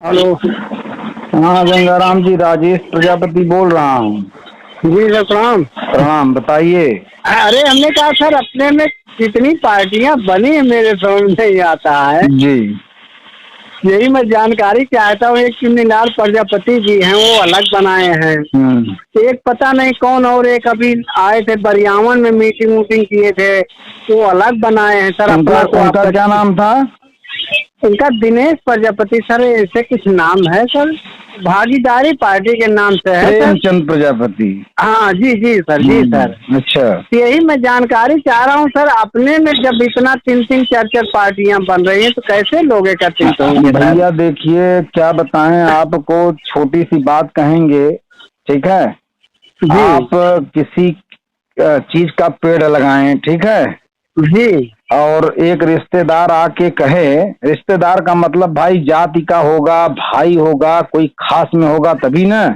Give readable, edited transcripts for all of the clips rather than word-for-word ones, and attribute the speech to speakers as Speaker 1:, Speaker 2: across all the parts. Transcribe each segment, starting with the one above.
Speaker 1: Hello.
Speaker 2: हाँ गंगाराम जी, राजेश प्रजापति बोल रहा हूँ।
Speaker 1: जी सर, प्रणाम।
Speaker 2: प्रणाम, बताइए।
Speaker 1: अरे हमने कहा सर, अपने में कितनी पार्टियां बनी है मेरे समझ नहीं आता है।
Speaker 2: जी।
Speaker 1: यही मैं जानकारी चाहता हूँ। एक चुन्नीलाल प्रजापति जी हैं, वो अलग बनाए हैं। एक पता नहीं कौन, और एक अभी आए थे बरियावन में मीटिंग वूटिंग किए थे, वो अलग बनाए हैं सर। अपना को
Speaker 2: उनका
Speaker 1: आपका
Speaker 2: क्या नाम था?
Speaker 1: इनका दिनेश प्रजापति सर, ऐसे कुछ नाम है सर। भागीदारी पार्टी के नाम से है सर।
Speaker 2: प्रेमचंद प्रजापति।
Speaker 1: हाँ जी जी सर, जी सर।
Speaker 2: अच्छा।
Speaker 1: यही मैं जानकारी चाह रहा हूँ सर। अपने में जब इतना तीन तीन चार चार पार्टियां बन रही हैं तो कैसे लोग एकत्रित होंगे सर?
Speaker 2: भैया देखिए, क्या बताएं आपको, छोटी सी बात कहेंगे, ठीक है?
Speaker 1: जी
Speaker 2: आप किसी चीज का पेड़ लगाएं, ठीक है?
Speaker 1: जी
Speaker 2: और एक रिश्तेदार आके कहे, रिश्तेदार का मतलब भाई जाति का होगा, भाई होगा, कोई खास में होगा तभी ना।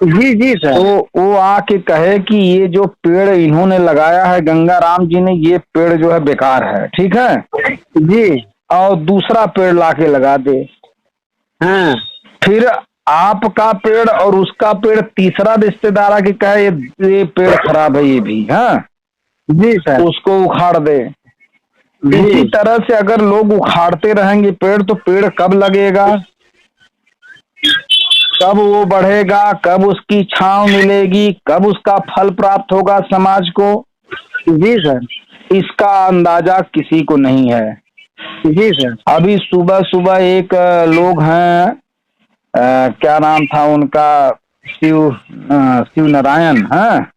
Speaker 1: जी जी सर।
Speaker 2: तो वो आके कहे कि ये जो पेड़ इन्होंने लगाया है, गंगाराम जी ने, ये पेड़ जो है बेकार है, ठीक है?
Speaker 1: जी
Speaker 2: और दूसरा पेड़ लाके लगा दे।
Speaker 1: हाँ
Speaker 2: फिर आपका पेड़ और उसका पेड़ तीसरा रिश्तेदार आके कहे ये पेड़ खराब है, ये भी, हाँ,
Speaker 1: जी सर।
Speaker 2: उसको उखाड़ दे। इसी
Speaker 1: जी
Speaker 2: तरह से अगर लोग उखाड़ते रहेंगे पेड़, तो पेड़ कब लगेगा, कब वो बढ़ेगा, कब उसकी छांव मिलेगी, कब उसका फल प्राप्त होगा समाज को,
Speaker 1: जी सर।
Speaker 2: इसका अंदाजा किसी को नहीं है।
Speaker 1: जी सर।
Speaker 2: अभी सुबह सुबह एक लोग हैं, क्या नाम था उनका, शिव नारायण, हाँ,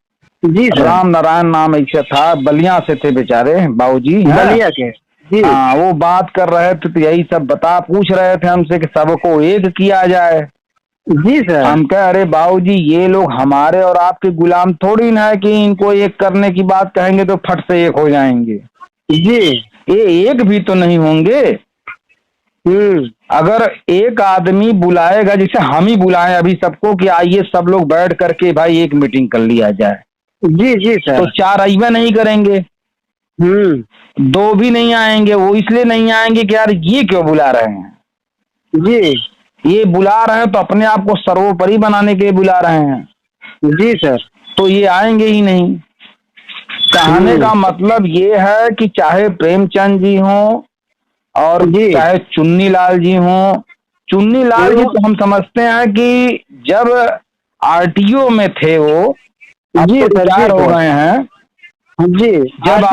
Speaker 1: जी सर।
Speaker 2: राम नारायण नाम ऐसा था, बलिया से थे बेचारे बाबूजी,
Speaker 1: बलिया के। जी
Speaker 2: हाँ, वो बात कर रहे थे तो यही सब पूछ रहे थे हमसे कि सबको एक किया जाए।
Speaker 1: जी सर।
Speaker 2: हम कह, अरे बाबूजी, ये लोग हमारे और आपके गुलाम थोड़ी ना है कि इनको एक करने की बात कहेंगे तो फट से एक हो जाएंगे।
Speaker 1: जी
Speaker 2: ये एक भी तो नहीं होंगे। अगर एक आदमी बुलाएगा, जैसे हम ही बुलाएं अभी सबको कि आइए सब लोग बैठ करके भाई एक मीटिंग कर लिया जाए,
Speaker 1: जी जी सर।
Speaker 2: तो चार अइबा नहीं करेंगे, दो भी नहीं आएंगे। वो इसलिए नहीं आएंगे कि यार ये क्यों बुला रहे हैं।
Speaker 1: जी
Speaker 2: ये बुला रहे हैं तो अपने आप को सर्वोपरि बनाने के लिए बुला रहे हैं।
Speaker 1: जी सर।
Speaker 2: तो ये आएंगे ही नहीं। कहने का मतलब ये है कि चाहे प्रेमचंद जी हों और चाहे चुन्नीलाल जी हों, चुन्नीलाल जी तो हम समझते हैं कि जब आरटीओ में थे वो, अब तो रिटायर हो गए हैं।
Speaker 1: जी,
Speaker 2: जब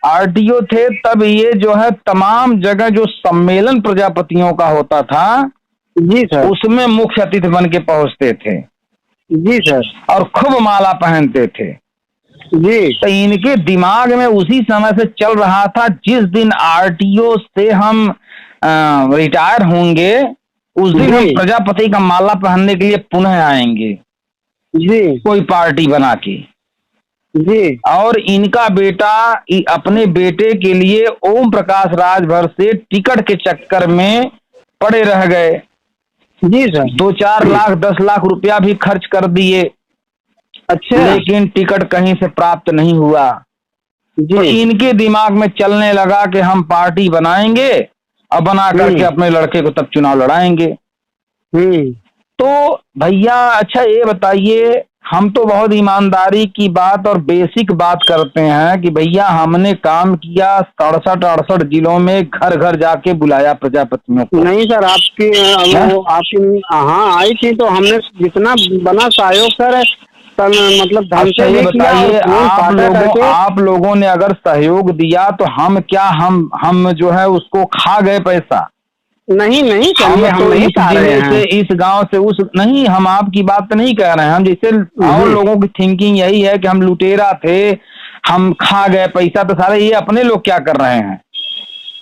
Speaker 2: आरटीओ थे तब ये जो है तमाम जगह जो सम्मेलन प्रजापतियों का होता था,
Speaker 1: जी सर,
Speaker 2: उसमें मुख्य अतिथि बन के पहुंचते थे।
Speaker 1: जी सर।
Speaker 2: और खूब माला पहनते थे।
Speaker 1: जी,
Speaker 2: तो इनके दिमाग में उसी समय से चल रहा था, जिस दिन आरटीओ से हम रिटायर होंगे उस दिन हम प्रजापति का माला पहनने के लिए पुनः आएंगे,
Speaker 1: जी,
Speaker 2: कोई पार्टी बना के।
Speaker 1: जी,
Speaker 2: और इनका बेटा अपने बेटे के लिए ओम प्रकाश राजभर से टिकट के चक्कर में पड़े रह गए।
Speaker 1: जी सर।
Speaker 2: 2-4 लाख 10 लाख रुपया भी खर्च कर दिए।
Speaker 1: अच्छा।
Speaker 2: लेकिन टिकट कहीं से प्राप्त नहीं हुआ। तो इनके दिमाग में चलने लगा कि हम पार्टी बनाएंगे और बना करके अपने लड़के को तब चुनाव लड़ाएंगे। तो भैया अच्छा ये बताइए, हम तो बहुत ईमानदारी की बात और बेसिक बात करते हैं कि भैया हमने काम किया 67-68 जिलों में, घर घर जाके बुलाया प्रजापतियों को।
Speaker 1: नहीं सर, आपकी हाँ आई थी तो हमने जितना बना सहयोग सर, मतलब ढंग से
Speaker 2: ये बताइए, आप लोगों ने अगर सहयोग दिया तो हम क्या, हम जो है उसको खा गए पैसा?
Speaker 1: नहीं नहीं,
Speaker 2: हम तो इस जिले से, इस गांव से, उस नहीं, हम आपकी बात तो नहीं कह रहे हैं। हम जैसे और लोगों की थिंकिंग यही है कि हम लुटेरा थे, हम खा गए पैसा, तो सारे ये अपने लोग क्या कर रहे हैं?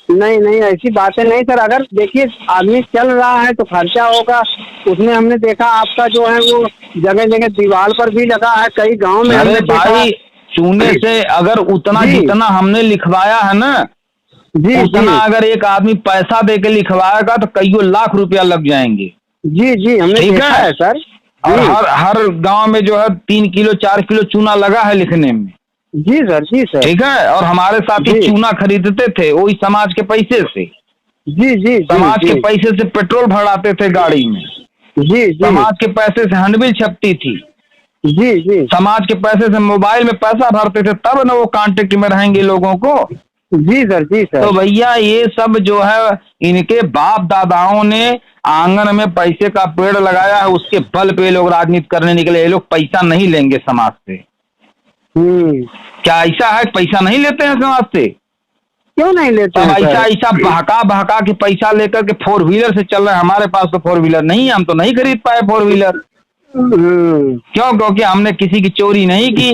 Speaker 1: नहीं नहीं, ऐसी बातें नहीं सर। अगर देखिए आदमी चल रहा है तो खर्चा होगा। उसमें हमने देखा आपका जो है वो जगह जगह दीवार पर भी लगा है, कई गांव में।
Speaker 2: अरे भाई, चूने से अगर उतना जितना हमने लिखवाया है ना, उतना अगर एक आदमी पैसा दे के लिखवाएगा तो कईयों लाख रुपया लग जाएंगे।
Speaker 1: जी जी, हमने देखा है सर।
Speaker 2: और हर गांव में जो है 3 किलो 4 किलो चूना लगा है लिखने में।
Speaker 1: जी सर, जी सर।
Speaker 2: ठीक है, और हमारे साथी चूना खरीदते थे वही समाज के पैसे से।
Speaker 1: जी जी
Speaker 2: समाज के पैसे से पेट्रोल भराते थे गाड़ी में।
Speaker 1: जी जी।
Speaker 2: समाज के पैसे से हैंडबिल छपती थी।
Speaker 1: जी जी।
Speaker 2: समाज के पैसे से मोबाइल में पैसा भरते थे, तब न वो कांटेक्ट में रहेंगे लोगों को।
Speaker 1: जी सर, जी सर।
Speaker 2: तो भैया ये सब जो है इनके बाप दादाओं ने आंगन में पैसे का पेड़ लगाया है, उसके बल पे लोग राजनीति करने निकले। ये लोग पैसा नहीं लेंगे समाज से। क्या ऐसा है पैसा नहीं लेते हैं समाज से?
Speaker 1: क्यों नहीं लेते हैं?
Speaker 2: ऐसा बहका बहका के पैसा लेकर के 4 व्हीलर से चल रहे हैं। हमारे पास तो 4 व्हीलर नहीं है, हम तो नहीं खरीद पाए 4 व्हीलर। क्यों? क्योंकि हमने किसी की चोरी नहीं की।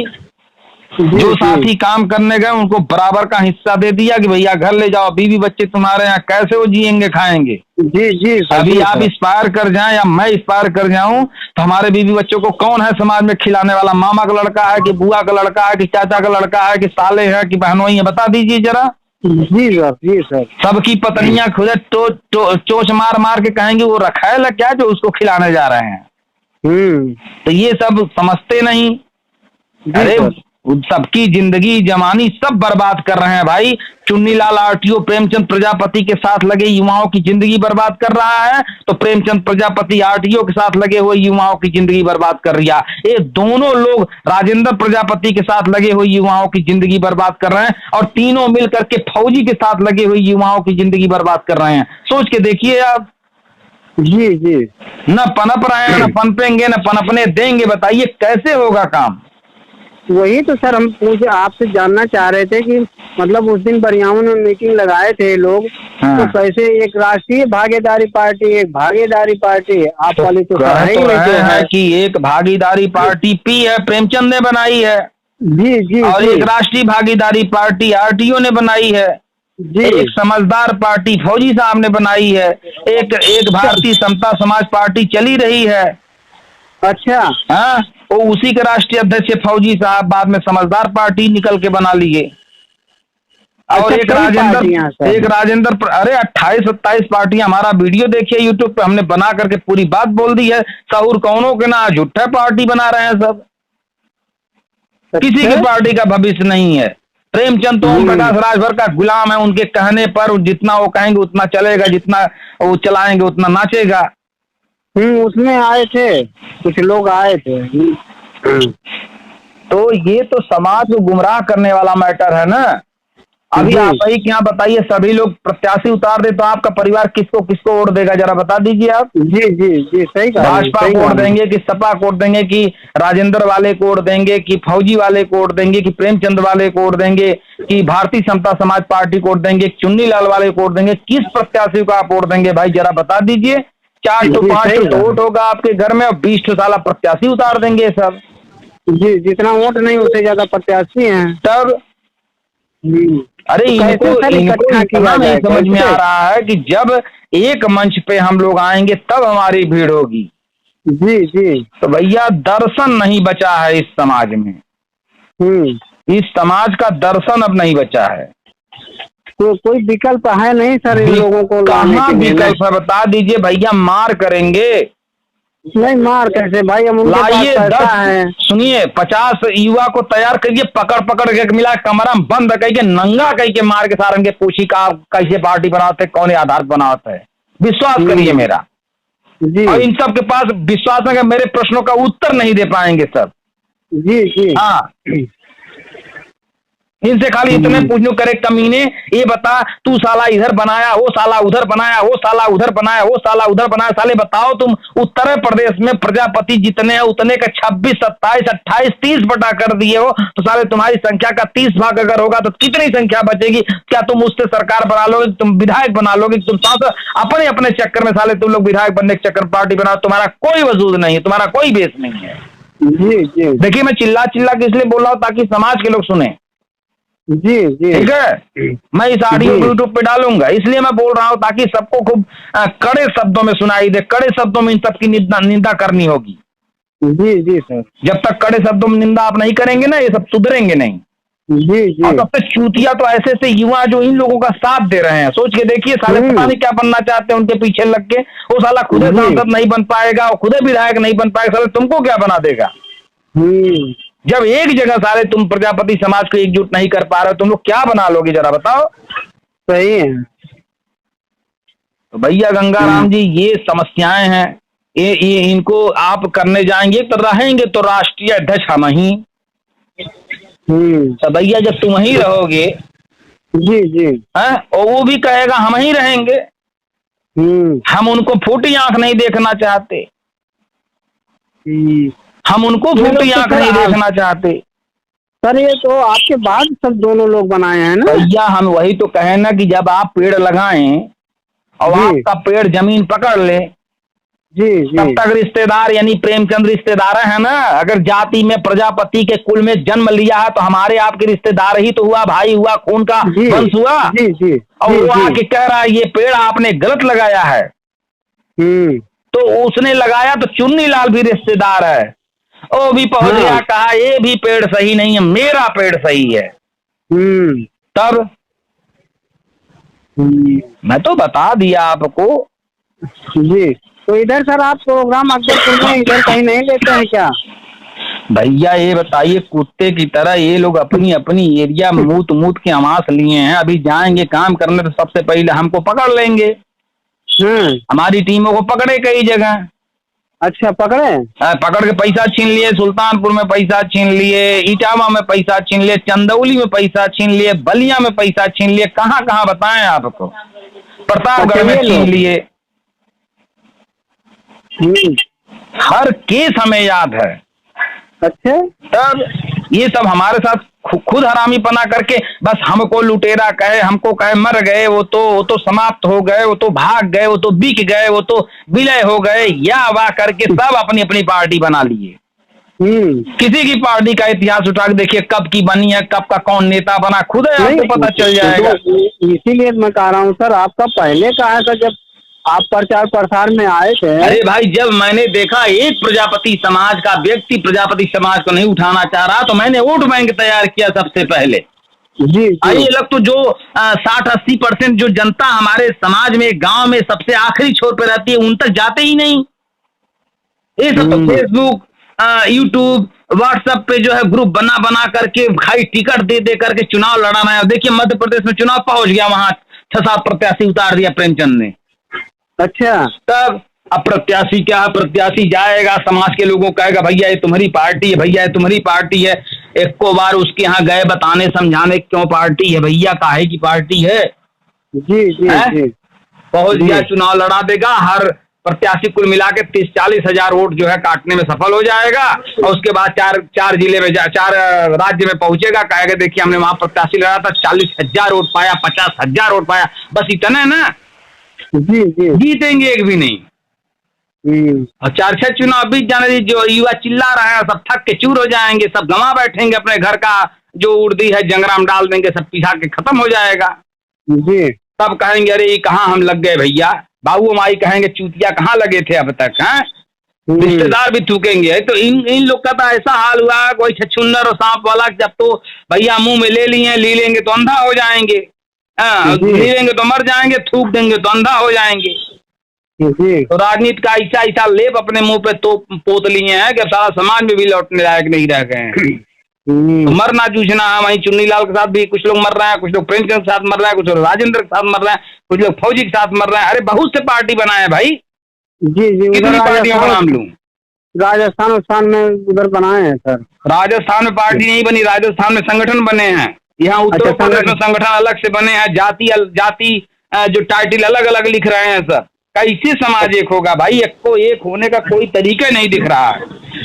Speaker 2: जो साथी काम करने गए उनको बराबर का हिस्सा दे दिया कि भैया घर ले जाओ, बीवी बच्चे तुम्हारे यहाँ कैसे वो जिएंगे खाएंगे।
Speaker 1: जी जी।
Speaker 2: अभी आप इंस्पायर कर जाएं या मैं इंस्पायर कर जाऊं तो हमारे बीवी बच्चों को कौन है समाज में खिलाने वाला? मामा का लड़का है कि बुआ का लड़का है कि चाचा का लड़का है कि साले है कि बहनोई है? बता दीजिए जरा।
Speaker 1: जी सर, जी सर।
Speaker 2: सबकी पत्नियां खुद चोच मार मार के कहेंगे वो रखैल है क्या जो उसको खिलाने जा रहे हैं। तो ये सब समझते नहीं। अरे सबकी जिंदगी जवानी सब बर्बाद कर रहे हैं भाई। चुन्नीलाल आरटीओ प्रेमचंद प्रजापति के साथ लगे युवाओं की जिंदगी बर्बाद कर रहा है, तो प्रेमचंद प्रजापति आरटीओ के साथ लगे हुए युवाओं की जिंदगी बर्बाद कर रहा है। ये दोनों लोग राजेंद्र प्रजापति के साथ लगे हुए युवाओं की जिंदगी बर्बाद कर रहे हैं, और तीनों मिलकर के फौजी के साथ लगे हुए युवाओं की जिंदगी बर्बाद कर रहे हैं। सोच के देखिए आप।
Speaker 1: जी जी।
Speaker 2: न पनप रहे हैं, न पनपेंगे, न पनपने देंगे। बताइए कैसे होगा काम?
Speaker 1: वही तो सर हम आपसे जानना चाह रहे थे कि मतलब उस दिन बरियावन में मीटिंग लगाए थे लोग। तो कैसे एक राष्ट्रीय भागीदारी पार्टी, एक भागीदारी पार्टी, आप वाली तो
Speaker 2: है कि एक भागीदारी पार्टी पी है प्रेमचंद ने बनाई है।
Speaker 1: जी जी।
Speaker 2: और एक राष्ट्रीय भागीदारी पार्टी आरटीओ ने बनाई है। जी। एक समझदार पार्टी फौजी साहब ने बनाई है। एक भारतीय समता समाज पार्टी चली रही है।
Speaker 1: अच्छा।
Speaker 2: हाँ, वो उसी के राष्ट्रीय अध्यक्ष फौजी साहब बाद में समझदार पार्टी निकल के बना लिए। और एक राजेंद्र अरे 28-27 पार्टियां। हमारा वीडियो देखिए यूट्यूब पे, हमने बना करके पूरी बात बोल दी है। सहूर कौनों के ना झूठा पार्टी बना रहे हैं सब। किसी की पार्टी का भविष्य नहीं है। प्रेमचंद तो ओम प्रकाश राजभर का गुलाम है। उनके कहने पर जितना वो कहेंगे उतना चलेगा, जितना वो चलाएंगे उतना नाचेगा।
Speaker 1: उसमें आए थे कुछ लोग आए थे।
Speaker 2: तो ये तो समाज को गुमराह करने वाला मैटर है ना। अभी आप ही क्या बताइए, सभी लोग प्रत्याशी उतार दे तो आपका परिवार किसको किसको वोट देगा? जरा बता दीजिए आप।
Speaker 1: जी जी जी, सही कहा।
Speaker 2: भाजपा को वोट देंगे कि सपा को वोट देंगे कि राजेंद्र वाले को वोट देंगे कि फौजी वाले को वोट देंगे कि प्रेमचंद वाले को वोट देंगे कि भारतीय समता समाज पार्टी को वोट देंगे, चुन्नीलाल वाले को वोट देंगे? किस प्रत्याशी को आप वोट देंगे भाई? जरा बता दीजिए। 4 to 5 वोट होगा आपके घर में और 20 साला प्रत्याशी उतार देंगे सब।
Speaker 1: जी, जितना वोट नहीं उससे ज्यादा प्रत्याशी हैं तब।
Speaker 2: अरे इनको नहीं समझ में आ रहा है कि जब एक मंच पे हम लोग आएंगे तब हमारी भीड़ होगी।
Speaker 1: जी जी।
Speaker 2: तो भैया दर्शन नहीं बचा है इस समाज में। इस समाज का दर्शन अब नहीं बचा है।
Speaker 1: तो कोई विकल्प है नहीं सर इन लोगों को?
Speaker 2: कहाँ विकल्प है बता दीजिए भैया। मार करेंगे?
Speaker 1: नहीं, मार कैसे भाई? हम
Speaker 2: लाइए 10 सुनिए 50 युवा को तैयार करिए, पकड़ पकड़ के मिला कमरा बंद करके नंगा करके मार के सारंग के पूछी का कैसे पार्टी बनाते, कौन आधार बनाते है। विश्वास करिए मेरा। और इन सब के पास विश्वास है कि मेरे प्रश्नों का उत्तर नहीं दे पाएंगे सब।
Speaker 1: जी जी।
Speaker 2: हाँ, इनसे खाली इतने पूछने करे, कमीने ये बता तू साला इधर बनाया, वो साला उधर बनाया, वो साला उधर बनाया, वो साला उधर बनाया। साले बताओ तुम उत्तर प्रदेश में प्रजापति जितने हैं उतने का 26, 27, 28, 30 बटा कर दिए हो, तो साले तुम्हारी संख्या का 30 भाग अगर होगा तो कितनी संख्या बचेगी? क्या तुम उससे सरकार बना लोगे? तुम विधायक बना लोगे? तुम सांसद अपने अपने चक्कर में साले तुम लोग विधायक बनने के चक्कर पार्टी बनाओ। तुम्हारा कोई वजूद नहीं है, तुम्हारा कोई बेस नहीं है।
Speaker 1: जी जी।
Speaker 2: देखिए मैं चिल्ला चिल्ला के इसलिए बोल रहा हूँ ताकि समाज के लोग सुने।
Speaker 1: जी जी,
Speaker 2: ठीक है। मैं इस ऑडियो यूट्यूब पे डालूंगा, इसलिए मैं बोल रहा हूँ ताकि सबको खूब कड़े शब्दों में सुनाई दे। कड़े शब्दों में इन सबकी निंदा करनी होगी।
Speaker 1: जी जी सर।
Speaker 2: जब तक कड़े शब्दों में निंदा आप नहीं करेंगे ना, ये सब सुधरेंगे नहीं।
Speaker 1: जी जी।
Speaker 2: और सबसे चूतिया तो ऐसे ऐसे युवा जो इन लोगों का साथ दे रहे हैं। सोच के देखिए, साले पता नहीं क्या बनना चाहते हैं उनके पीछे लग के। वो साला खुदे सांसद नहीं बन पाएगा, वो खुदे विधायक नहीं बन पाएगा, साले तुमको क्या बना देगा? जब एक जगह सारे तुम प्रजापति समाज को एकजुट नहीं कर पा रहे हो, तुम लोग क्या बना लोगे? जरा बताओ।
Speaker 1: सही है।
Speaker 2: तो भैया गंगाराम जी ये समस्याएं हैं, ये इनको आप करने जाएंगे तो रहेंगे तो राष्ट्रीय अध्यक्ष हम ही। तो भैया जब तुम ही रहोगे
Speaker 1: जी जी
Speaker 2: हैं, और वो भी कहेगा हम ही रहेंगे। हम उनको फूटी आंख नहीं देखना चाहते, हम उनको फूटी आंख नहीं देखना चाहते।
Speaker 1: सर ये तो आपके बाद सब दोनों लोग बनाए हैं ना
Speaker 2: भैया। हम वही तो कहे ना कि जब आप पेड़ लगाएं और आपका पेड़ जमीन पकड़ ले,
Speaker 1: जी
Speaker 2: तब तक रिश्तेदार यानी प्रेमचंद रिश्तेदार है ना। अगर जाति में प्रजापति के कुल में जन्म लिया है तो हमारे आपके रिश्तेदार ही तो हुआ, भाई हुआ, खून का वंश हुआ।
Speaker 1: जी जी
Speaker 2: और वो आके कह रहा है ये पेड़ आपने गलत लगाया है, तो उसने लगाया तो चुन्नी लाल भी रिश्तेदार है, वो भी पहुंच गया, कहा ये भी पेड़ सही नहीं है, मेरा पेड़ सही है। तब मैं तो बता दिया आपको।
Speaker 1: जी तो इधर सर आप प्रोग्राम अकबरपुर में इधर कहीं नहीं लेते हैं क्या?
Speaker 2: भैया ये बताइए, कुत्ते की तरह ये लोग अपनी अपनी एरिया मूत मूत के आवास लिए हैं। अभी जाएंगे काम करने तो सबसे पहले हमको पकड़ लेंगे। हमारी टीमों को पकड़े कई जगह।
Speaker 1: अच्छा पकड़े?
Speaker 2: पकड़ के पैसा छीन लिए, सुल्तानपुर में पैसा छीन लिए, इटावा में पैसा छीन लिए, चंदौली में पैसा छीन लिए, बलिया में पैसा छीन लिए, कहाँ कहाँ बताएं आपको, प्रतापगढ़ में छीन लिए। हर केस हमें याद है।
Speaker 1: अच्छा
Speaker 2: तब ये सब हमारे साथ खुद हरामीपना करके बस हमको लुटेरा कहे, हमको कहे मर गए, वो तो समाप्त हो गए, वो तो भाग गए, वो तो बिक गए, वो तो विलय हो गए, या वाह करके सब अपनी अपनी पार्टी बना लिए। किसी की पार्टी का इतिहास उठा के देखिए कब की बनी है, कब का कौन नेता बना, खुद है आपको पता चल जाएगा।
Speaker 1: इसीलिए मैं कह रहा हूँ सर, आपका पहले का है जब आप प्रचार प्रसार में आए थे।
Speaker 2: अरे भाई जब मैंने देखा एक प्रजापति समाज का व्यक्ति प्रजापति समाज को नहीं उठाना चाह रहा तो मैंने वोट बैंक तैयार किया सबसे पहले।
Speaker 1: जी
Speaker 2: ये लोग तो जो 60-80% जो जनता हमारे समाज में गांव में सबसे आखिरी छोर पे रहती है उन तक जाते ही नहीं। ये सब तो फेसबुक, यूट्यूब, व्हाट्सएप पे जो है ग्रुप बना बना करके भाई टिकट दे दे करके चुनाव लड़ाना है। देखिए मध्य प्रदेश में चुनाव पहुंच गया, वहां 6-7 प्रत्याशी उतार दिया प्रेमचंद ने।
Speaker 1: अच्छा
Speaker 2: तब अब प्रत्याशी क्या है, प्रत्याशी जाएगा समाज के लोगों कहेगा भैया ये तुम्हारी पार्टी है, भैया ये तुम्हारी पार्टी है। एक को बार उसके यहाँ गए बताने समझाने क्यों पार्टी है भैया, काहे की पार्टी है।
Speaker 1: जी जी जी
Speaker 2: पहुंच गया, चुनाव लड़ा देगा। हर प्रत्याशी कुल मिला के 30-40 हजार वोट जो है काटने में सफल हो जाएगा। और उसके बाद चार जिले में 4 राज्य में पहुंचेगा, कहेगा देखिए हमने वहां प्रत्याशी लड़ा था, 40,000 वोट पाया, 50,000 वोट पाया, बस इतना है ना।
Speaker 1: जी जी
Speaker 2: जीतेंगे एक भी नहीं। और 4-6 चुनाव बीत जाने दी, जो युवा चिल्ला रहे हैं सब थक के चूर हो जाएंगे, सब गंवा बैठेंगे, अपने घर का जो उर्दी है जंगराम डाल देंगे, सब पिसा के खत्म हो जाएगा।
Speaker 1: जी
Speaker 2: तब कहेंगे अरे कहाँ हम लग गए भैया, बाबू माई कहेंगे चूतिया कहाँ लगे थे अब तक हैं। रिश्तेदार भी थूकेंगे। तो इन लोग का तो ऐसा हाल हुआ है, कोई छछुंदर और सांप वाला, जब तो भैया मुंह में ले लेंगे तो अंधा हो जाएंगे, ले लेंगे तो मर जाएंगे, थूक देंगे तो अंधा हो जाएंगे। तो राजनीति का ऐसा लेप अपने मुंह पे तो पोत लिए हैं कि सारा समाज में भी लौटने लायक नहीं रह गए हैं। तो मरना जूझना है। वहीं चुन्नीलाल के साथ भी कुछ लोग मर रहे हैं, कुछ लोग प्रेमचंद के साथ मर रहे हैं, कुछ लोग राजेंद्र के साथ मर रहे हैं, कुछ लोग फौजी के साथ मर रहे हैं। अरे बहुत से पार्टी बनाए हैं भाई।
Speaker 1: जी जी
Speaker 2: कितनी पार्टियों का नाम लूं?
Speaker 1: राजस्थान में उधर बनाए हैं सर।
Speaker 2: राजस्थान में पार्टी नहीं बनी, राजस्थान में संगठन बने हैं। यहाँ उत्तर प्रदेश में संगठन अलग से बने हैं, जाति जो टाइटल अलग अलग लिख रहे हैं सर। कैसे समाज एक होगा भाई? एक होने का कोई तरीका नहीं दिख रहा है।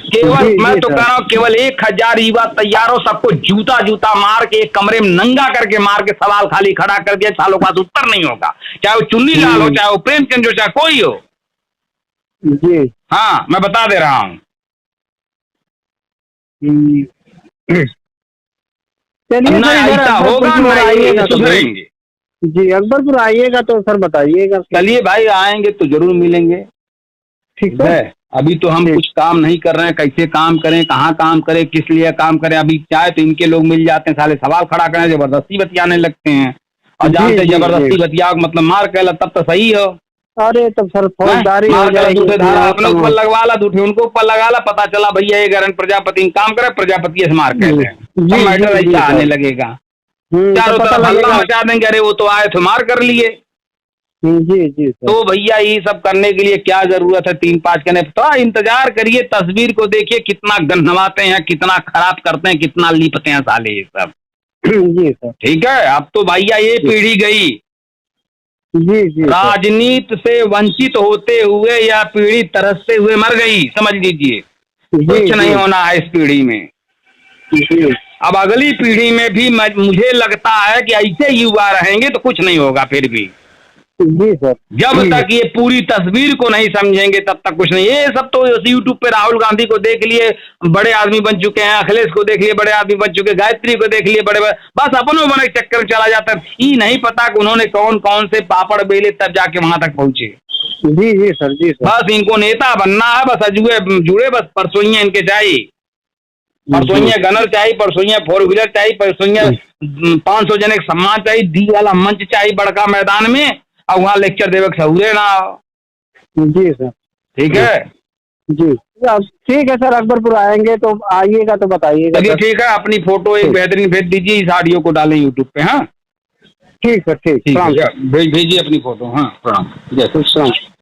Speaker 2: केवल मैं तो कह रहा हूँ केवल 1000 युवा तैयार हो, सबको जूता मार के एक कमरे में नंगा करके मार के सवाल खाली खड़ा कर दिया, सालों के पास उत्तर नहीं होगा। चाहे वो चुन्नी लाल हो, चाहे वो प्रेमचंद हो, चाहे कोई हो।
Speaker 1: जी
Speaker 2: हाँ मैं बता दे रहा हूँ। ऐसा होगा ना, सुधरेंगे।
Speaker 1: जी अकबरपुर आइएगा तो सर बताइएगा।
Speaker 2: चलिए भाई आएंगे तो जरूर मिलेंगे।
Speaker 1: ठीक है।
Speaker 2: अभी तो हम कुछ काम नहीं कर रहे हैं, कैसे काम करें, कहाँ काम करें, किस लिए काम करें। अभी चाहे तो इनके लोग मिल जाते हैं, साले सवाल खड़ा करें, जबरदस्ती बतियाने लगते हैं। और जानते जबरदस्ती बतिया मतलब मार कहला तब तो सही हो।
Speaker 1: अरे तब सर फौजदारी हो जाएगी।
Speaker 2: दूसरे धारा अपने ऊपर लगवा ला, दूसरे उनको ऊपर लगा ला, पता चला भैया ये गरण प्रजापति काम करे, प्रजापति से मार कहते हैं। मैटर ऐसा आने लगेगा, चारों तरफ हल्ला मचा देंगे, अरे वो तो आए थे मार कर लिए।
Speaker 1: जी जी सर।
Speaker 2: तो भैया ये सब करने के लिए क्या जरूरत है 3-5 करने, थोड़ा इंतजार करिए, तस्वीर को देखिए कितना गंधवाते हैं, कितना खराब करते हैं, कितना लिपते हैं साले ये सब।
Speaker 1: जी सर।
Speaker 2: ठीक है, अब तो भैया ये पीढ़ी गई,
Speaker 1: जी जी
Speaker 2: राजनीति से वंचित होते हुए या पीढ़ी तरसते हुए मर गई, समझ लीजिए। कुछ नहीं होना है इस पीढ़ी में। अब अगली पीढ़ी में भी मुझे लगता है कि ऐसे युवा रहेंगे तो कुछ नहीं होगा फिर भी।
Speaker 1: जी सर।
Speaker 2: जब तक ये पूरी तस्वीर को नहीं समझेंगे तब तक कुछ नहीं। ये सब तो यूट्यूब पे राहुल गांधी को देख लिए बड़े आदमी बन चुके हैं, अखिलेश को देख लिए बड़े आदमी बन चुके, गायत्री को देख लिए बड़े, बस अपनों बने चक्कर में चला जाता है। ये नहीं पता कि उन्होंने कौन कौन से पापड़ बेले तब जाके वहां तक पहुंचे।
Speaker 1: जी जी सर। जी सर।
Speaker 2: बस इनको नेता बनना है, बस अजुए जुड़े, बस परसोइया इनके चाहिए, परसोइया गनर चाहिए, परसोइया 4 व्हीलर चाहिए, परसोइया 500 जने सम्मान चाहिए, दी वाला मंच चाहिए बड़का मैदान में, और वहाँ लेक्चर देवे सहूरे ना।
Speaker 1: जी सर।
Speaker 2: ठीक है
Speaker 1: जी। अब ठीक है सर, अकबरपुर आएंगे तो आइएगा तो बताइएगा।
Speaker 2: चलिए ठीक है, अपनी फोटो एक बेहतरीन भेज दीजिए, इस ऑडियो को डालें यूट्यूब पे। हाँ
Speaker 1: ठीक सर, ठीक।
Speaker 2: भेजिए अपनी फोटो। हाँ प्रणाम।
Speaker 1: जय श्री राम।